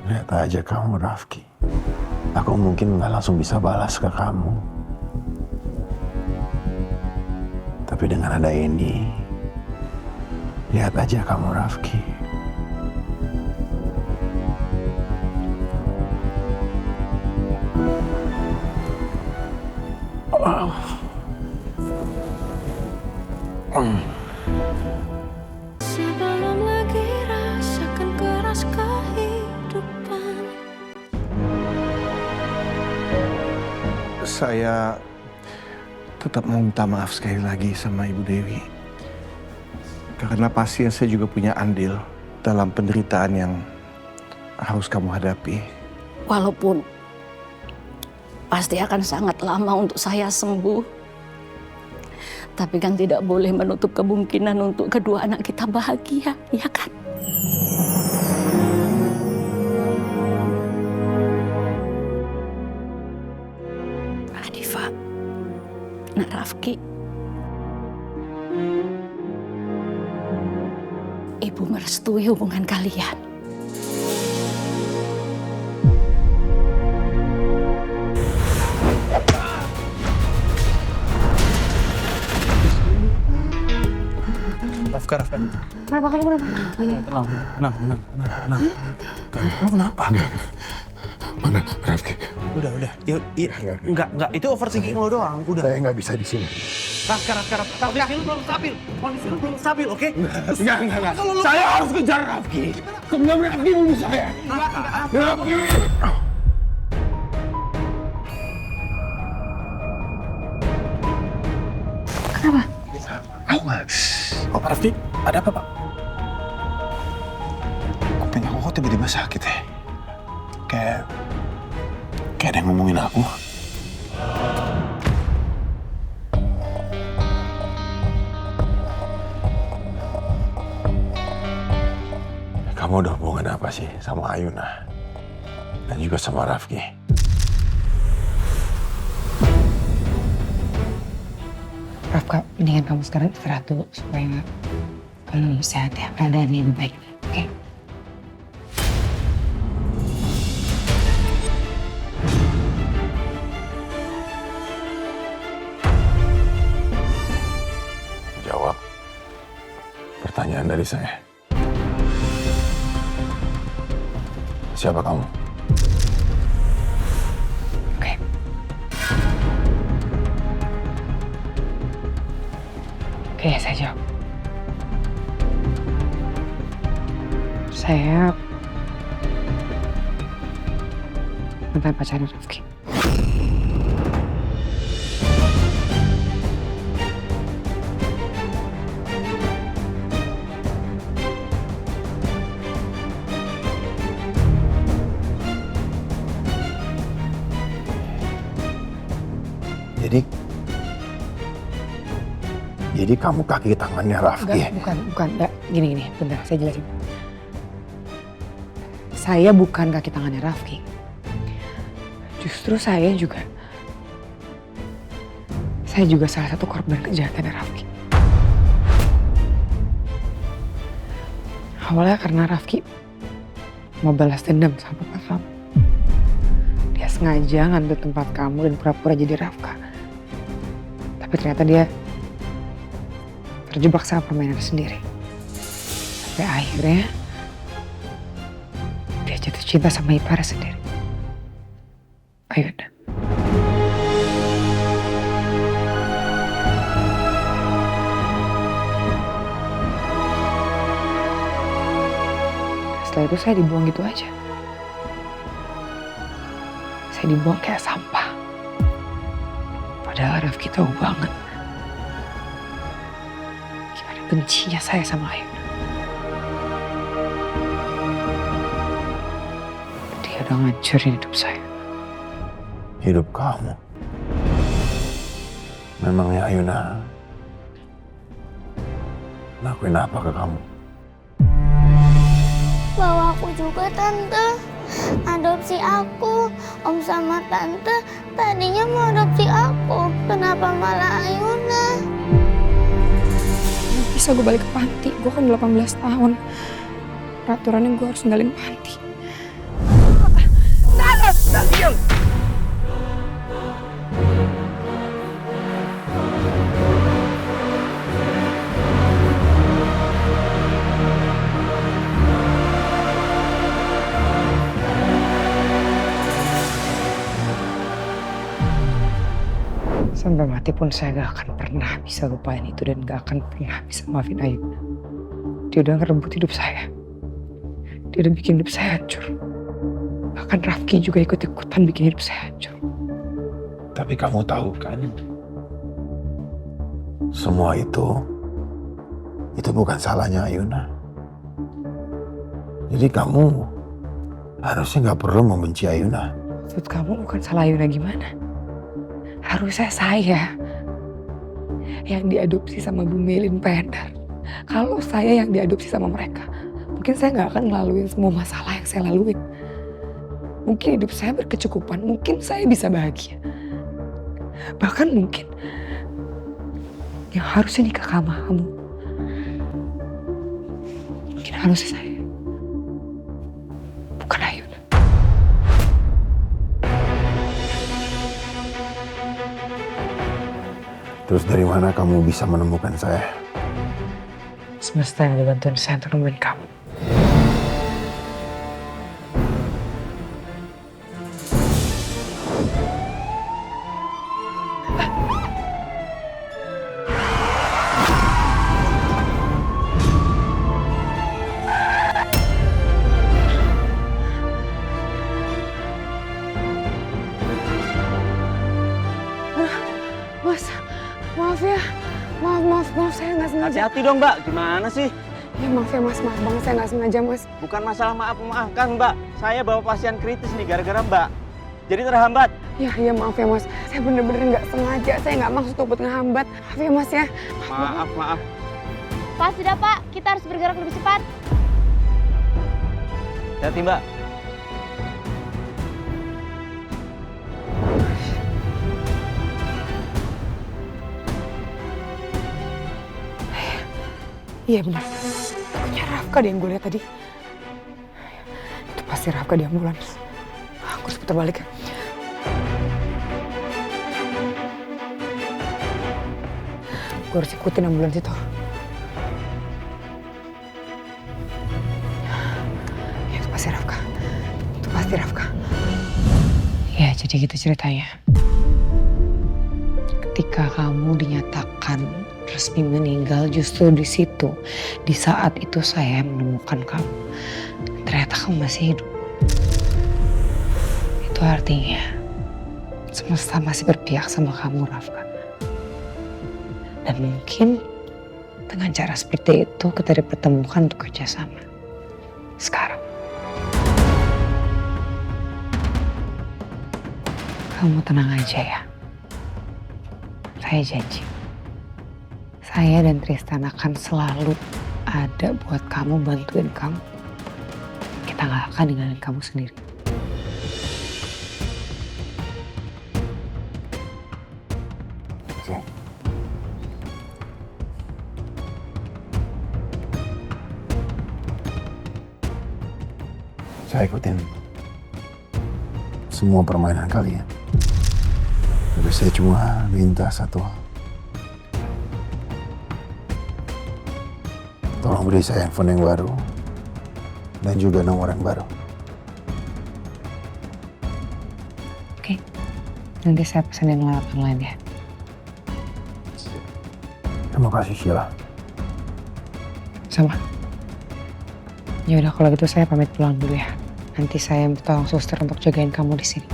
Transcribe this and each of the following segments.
Lihat aja kamu, Rafki. Aku mungkin nggak langsung bisa balas ke kamu. Tapi dengan ada ini, lihat aja kamu, Rafki. Sebelum lagi rasakan keras kehidupan. Saya tetap mau minta maaf sekali lagi sama Ibu Dewi. Karena pasti saya juga punya andil dalam penderitaan yang harus kamu hadapi. Walaupun pasti akan sangat lama untuk saya sembuh. Tapi kan tidak boleh menutup kemungkinan untuk kedua anak kita bahagia, ya kan? Adifa, Nak Rafki, Ibu merestui hubungan kalian. Rafka. Kenapa kamu kenapa? Tenang. Kamu kenapa? Mana, Rafki? Udah. Enggak. Itu overthinking lo doang. Udah. Saya nggak bisa di sini. Rafka. Kondisi lu belum stabil. Oke? Enggak. Saya harus kejar Rafki. Sebelum Rafki bunuh saya. Rafki. Kenapa? Pak Rafki, ada apa, Pak? Kuping aku kok tiba-tiba sakit ya? Kayak ada yang ngomongin aku. Kamu udah hubungan apa sih sama Ayuna? Dan juga sama Rafki? Rafka, mendingan kamu sekarang istirahat dulu supaya kamu sehat ya, keadaannya lebih baik. Oke? Jawab pertanyaan dari saya. Siapa kamu? Oke. Oke, saya jawab. Saya mantan pacarnya Rafki. Jadi kamu kaki tangannya Rafki? Bukan. Enggak. Gini. Bentar, saya jelasin. Saya bukan kaki tangannya Rafki. Justru saya juga salah satu korban kejahatannya Rafki. Awalnya karena Rafki mau balas dendam sama papa kamu. Dia sengaja ngambil tempat kamu dan pura-pura jadi Rafka. Tapi ternyata dia terjebak sama permainan sendiri. Sampai akhirnya dia jatuh cinta sama iparnya sendiri. Ayunda. Setelah itu saya dibuang gitu aja. Saya dibuang kayak sampah. Padahal Rafki tahu banget gimana bencinya saya sama Ayunda. Dia udah ngancurin hidup saya. Hidup kamu? Memangnya Ayuna lakuin apa ke kamu? Bawa aku juga, Tante. Adopsi aku. Om sama Tante tadinya mau adopsi aku. Kenapa malah Ayuna? Bisa gue balik ke panti. Gue kan 18 tahun. Peraturannya gue harus ninggalin panti. diam. Sampai mati pun saya gak akan pernah bisa lupain itu dan gak akan pernah bisa maafin Ayu. Dia udah ngerebut hidup saya. Dia udah bikin hidup saya hancur. Bahkan Rafki juga ikut-ikutan bikin hidup saya hancur. Tapi kamu tahu kan, semua itu bukan salahnya Ayuna. Jadi kamu harusnya gak perlu membenci Ayuna. Maksud kamu bukan salah Ayuna gimana? Harusnya saya yang diadopsi sama Bu Melin Pendar. Kalau saya yang diadopsi sama mereka, mungkin saya nggak akan ngelaluin semua masalah yang saya laluin. Mungkin hidup saya berkecukupan, mungkin saya bisa bahagia. Bahkan mungkin yang harusnya nikah sama kamu, mungkin harusnya saya. Bukan Ayuna. Terus dari mana kamu bisa menemukan saya? Semesta yang dibantuin saya untuk nemuin kamu. Mas, maaf ya. Maaf saya nggak sengaja. Hati-hati dong Mbak, gimana sih? Ya maaf ya Mas, maaf banget saya nggak sengaja Mas. Bukan masalah maaf-maafkan Mbak. Saya bawa pasien kritis nih gara-gara Mbak. Jadi terhambat. Ya maaf ya Mas. Saya bener-bener nggak sengaja. Saya nggak maksud buat ngehambat. Maaf ya Mas ya. Maaf. Pak, sudah Pak, kita harus bergerak lebih cepat. Hati Mbak. Iya benar. Takutnya Rafka deh yang gue lihat tadi. Itu pasti Rafka di ambulans. Aku harus putar balik ya. Gue harus ikutin ambulans itu. Ya, itu pasti Rafka. Itu pasti Rafka. Ya jadi gitu ceritanya. Ketika kamu dinyatakan resmi meninggal, justru di situ, di saat itu saya menemukan kamu. Ternyata kamu masih hidup. Itu artinya semesta masih berpihak sama kamu, Rafka. Dan mungkin dengan cara seperti itu kita dipertemukan untuk kerjasama. Sekarang. Kamu tenang aja ya. Saya janji. Saya dan Tristan akan selalu ada buat kamu, bantuin kamu. Kita gak akan ninggalin kamu sendiri. Oke. Saya ikutin semua permainan kalian. Tapi saya cuma minta satu hal. Tolong beri saya handphone yang baru dan juga nomor yang baru. Oke, nanti saya pesanin lewat online ya. Terima kasih Sheila. Sama. Ya udah kalau gitu saya pamit pulang dulu ya. Nanti saya tolong suster untuk jagain kamu di sini.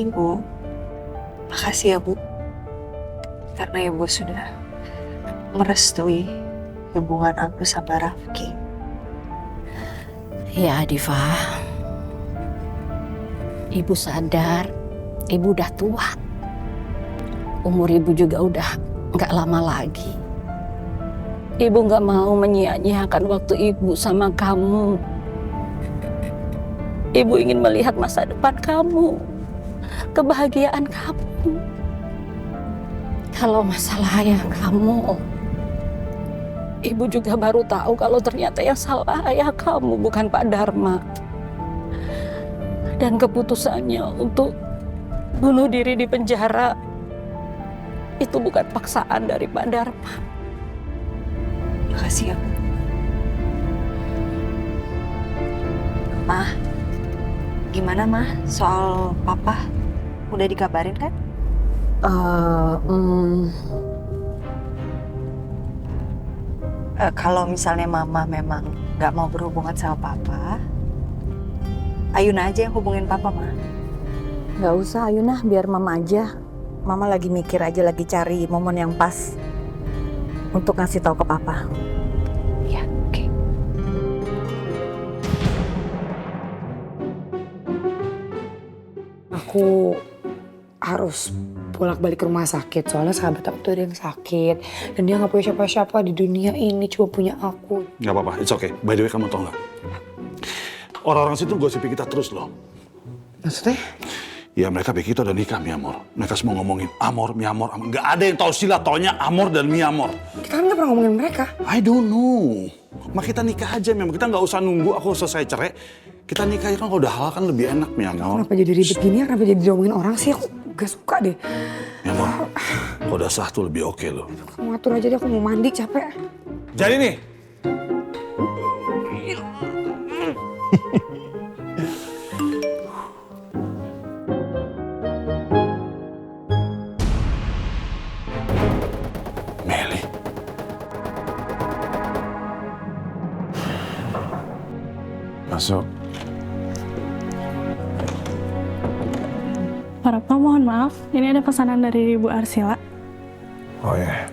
Ibu, makasih ya Bu, karena Ibu sudah merestui hubungan aku sama Rafki. Ya Diva, Ibu sadar, Ibu udah tua. Umur Ibu juga udah gak lama lagi. Ibu nggak mau menyia-nyiakan waktu ibu sama kamu. Ibu ingin melihat masa depan kamu, kebahagiaan kamu. Kalau masalah ayah kamu, ibu juga baru tahu kalau ternyata yang salah ayah kamu bukan Pak Dharma. Dan keputusannya untuk bunuh diri di penjara itu bukan paksaan dari Pak Dharma. Makasih ya, Bu. Ma, gimana Ma soal Papa? Udah dikabarin kan? Kalau misalnya Mama memang nggak mau berhubungan sama Papa, Ayuna aja yang hubungin Papa, Ma. Nggak usah, Ayuna, biar Mama aja. Mama lagi mikir aja, lagi cari momen yang pas untuk ngasih tahu ke Papa. Ya, oke. Aku harus bolak-balik ke rumah sakit soalnya sahabat aku tuh ada yang sakit dan dia nggak punya siapa-siapa di dunia ini, cuma punya aku. Nggak apa-apa, it's okay. By the way, kamu tau nggak? Orang-orang situ gosipin kita terus loh. Maksudnya? Ya mereka pikir kita udah nikah, Mi Amor. Mereka semua ngomongin Amor, Mi Amor. Nggak ada yang tahu sila taunya Amor dan Mi Amor. Kita kan nggak pernah ngomongin mereka. I don't know. Mak kita nikah aja, Mi Amor. Kita nggak usah nunggu aku selesai cerai. Kita nikah kan kalau udah halal kan lebih enak, Mi Amor. Kenapa jadi ribet gini? Kenapa jadi diomongin orang sih? Aku gak suka deh. Mi Amor, kalau udah sah tuh lebih oke loh. Kamu atur aja deh, aku mau mandi, capek. Jadi nih. Meli. Masuk. Pak Ratno, mohon maaf, ini ada pesanan dari Ibu Arsila. Oh ya.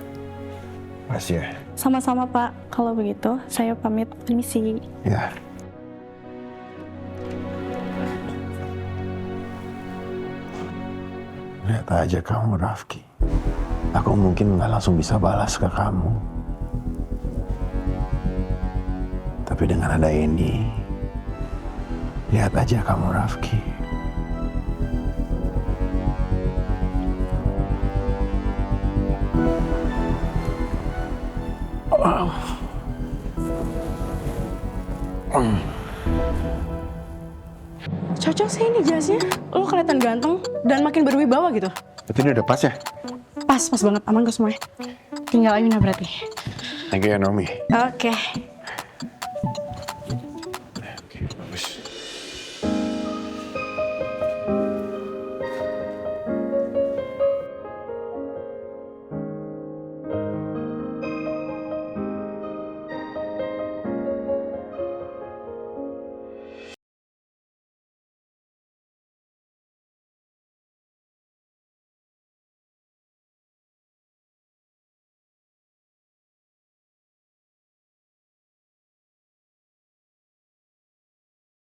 Makasih ya. Sama-sama Pak, kalau begitu saya pamit permisi. Ya. Lihat aja kamu, Rafki. Aku mungkin nggak langsung bisa balas ke kamu. Tapi dengan ada ini, lihat aja kamu, Rafki. Cocok sih ini jasnya, lo kelihatan ganteng dan makin berwibawa gitu. Berarti ini udah pas ya? Pas banget, aman kok semuanya. Tinggal Ayuna berarti. Thank you ya, Nomi. Oke.